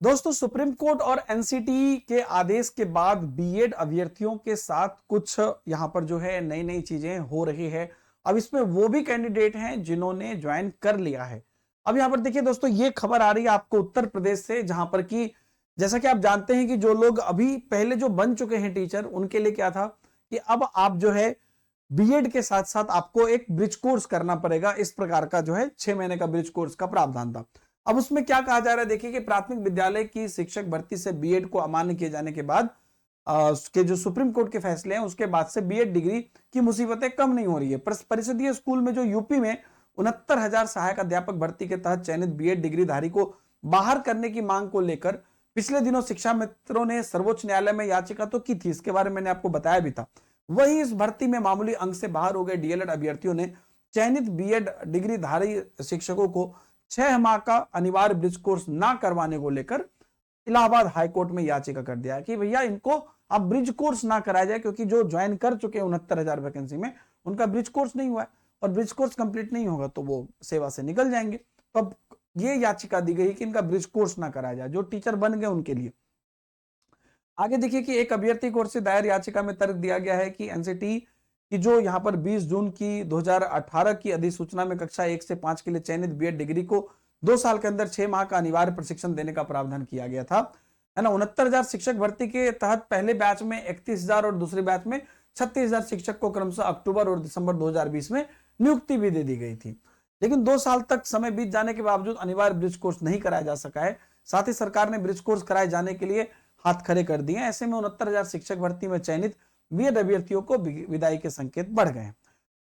दोस्तों, supreme court और NCT के आदेश के बाद बीएड अभ्यर्थियों के साथ कुछ यहां पर जो है नई नई चीजें हो रही है। अब इसमें वो भी कैंडिडेट हैं जिन्होंने ज्वाइन कर लिया है। अब यहां पर देखिए दोस्तों, ये खबर आ रही है आपको उत्तर प्रदेश से, जहां पर कि जैसा कि आप जानते हैं कि जो लोग अभी पहले जो बन चुके हैं टीचर, उनके लिए क्या था कि अब आप जो है बीएड के साथ साथ आपको एक ब्रिज कोर्स करना पड़ेगा। इस प्रकार का जो है 6 महीने का ब्रिज कोर्स का प्रावधान था। अब उसमें क्या कहा जा रहा है, देखिए कि प्राथमिक विद्यालय की शिक्षक भर्ती से बीएड को अमान्य किए जाने के बाद उसके जो सुप्रीम कोर्ट के फैसले हैं उसके बाद से बीएड डिग्री की मुसीबतें कम नहीं हो रही है। परिषदीय स्कूल में जो यूपी में 69,000 सहायक अध्यापक भर्ती के तहत चयनित बीएड डिग्रीधारी को बाहर करने की मांग को लेकर पिछले दिनों शिक्षा मित्रों ने सर्वोच्च न्यायालय में याचिका तो की थी, इसके बारे में मैंने आपको बताया भी था। वही इस भर्ती में मामूली अंक से बाहर हो गए डीएलएड अभ्यर्थियों ने चयनित बीएड डिग्रीधारी शिक्षकों को 6 माह का अनिवार्य ब्रिज कोर्स ना करवाने को लेकर इलाहाबाद हाईकोर्ट में याचिका कर दिया कि भैया इनको अब ब्रिज कोर्स ना कराया जाए, क्योंकि जो ज्वाइन कर चुके हैं 69,000 वैकेंसी में उनका ब्रिज कोर्स नहीं हुआ है और ब्रिज कोर्स कंप्लीट नहीं होगा तो वो सेवा से निकल जाएंगे। तो अब ये याचिका दी गई कि इनका ब्रिज कोर्स ना कराया जाए, जो टीचर बन गए उनके लिए। आगे देखिए कि एक अभ्यर्थी की ओर से दायर याचिका में तर्क दिया गया है कि एनसीटी की जो यहां पर 20 जून की 2018 की अधिसूचना में कक्षा 1 से 5 के लिए चयनित बीएड डिग्री को 2 साल के अंदर 6 माह का अनिवार्य प्रशिक्षण देने का प्रावधान किया गया था, है ना। 69,000 शिक्षक भर्ती के तहत पहले बैच में 31,000 और दूसरे बैच में 36,000 शिक्षक को क्रमशः अक्टूबर और दिसंबर 2020 में नियुक्ति भी दे दी गई थी। लेकिन 2 साल तक समय बीत जाने के बावजूद अनिवार्य ब्रिज कोर्स नहीं कराया जा सका है। साथ ही सरकार ने ब्रिज कोर्स कराए जाने के लिए हाथ खड़े कर दिए। ऐसे में 69,000 शिक्षक भर्ती में चयनित बीएड अभ्यर्थियों को विदाई के संकेत बढ़ गए।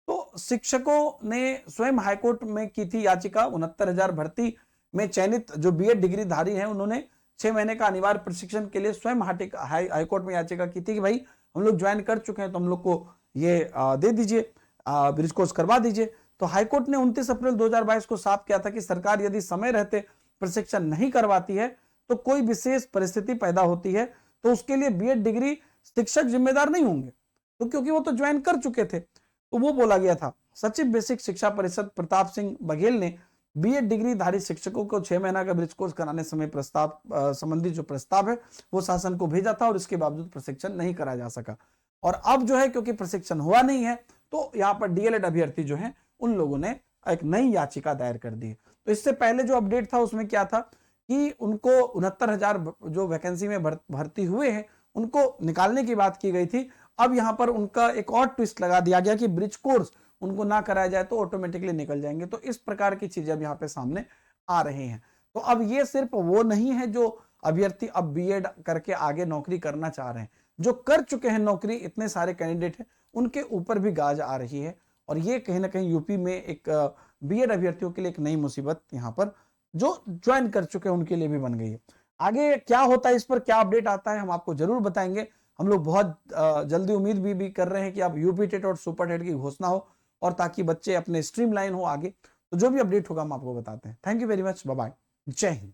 तो शिक्षकों ने स्वयं हाईकोर्ट में की थी याचिका। 69,000 भर्ती में चयनित जो बीएड डिग्रीधारी हैं उन्होंने 6 महीने का अनिवार्य प्रशिक्षण के लिए स्वयं हाईकोर्ट में याचिका की थी कि भाई हम लोग ज्वाइन कर चुके हैं तो हम लोग को ये दे दीजिए, ब्रिज कोर्स करवा दीजिए। तो हाईकोर्ट ने 29 अप्रैल 2022 को साफ किया था कि सरकार यदि समय रहते प्रशिक्षण नहीं करवाती है तो कोई विशेष परिस्थिति पैदा होती है तो उसके लिए बीएड डिग्री शिक्षक जिम्मेदार नहीं होंगे, तो क्योंकि वो तो ज्वाइन कर चुके थे। तो वो बोला गया था। सचिव बेसिक शिक्षा परिषद प्रताप सिंह बघेल ने बीएड डिग्रीधारी शिक्षकों को 6 महीना का ब्रिज कोर्स कराने समय प्रस्ताव संबंधी जो प्रस्ताव है वो शासन को भेजा था और इसके बावजूद प्रशिक्षण नहीं कराया जा सका। और अब जो है क्योंकि प्रशिक्षण हुआ नहीं है तो यहाँ पर डीएलएड अभ्यर्थी जो है उन लोगों ने एक नई याचिका दायर कर दी। तो इससे पहले जो अपडेट था उसमें क्या था कि उनको 69,000 जो वैकेंसी में भर्ती हुए हैं उनको निकालने की बात की गई थी। अब यहां पर उनका एक और ट्विस्ट लगा दिया गया कि ब्रिज कोर्स उनको ना कराया जाए तो ऑटोमेटिकली निकल जाएंगे। तो इस प्रकार की चीजें अब यहाँ पे सामने आ रही हैं। तो अब ये सिर्फ वो नहीं है जो अभ्यर्थी अब बीएड करके आगे नौकरी करना चाह रहे हैं, जो कर चुके हैं नौकरी, इतने सारे कैंडिडेट हैं उनके ऊपर भी गाज आ रही है। और ये कहीं ना कहीं यूपी में एक बीएड अभ्यर्थियों के लिए एक नई मुसीबत यहाँ पर जो ज्वाइन कर चुके हैं उनके लिए भी बन गई है। आगे क्या होता है, इस पर क्या अपडेट आता है, हम आपको जरूर बताएंगे। हम लोग बहुत जल्दी उम्मीद भी कर रहे हैं कि अब यूपी टेट और सुपर टेट की घोषणा हो और ताकि बच्चे अपने स्ट्रीमलाइन हो आगे। तो जो भी अपडेट होगा हम आपको बताते हैं। Thank you very much, bye bye, जय हिंद।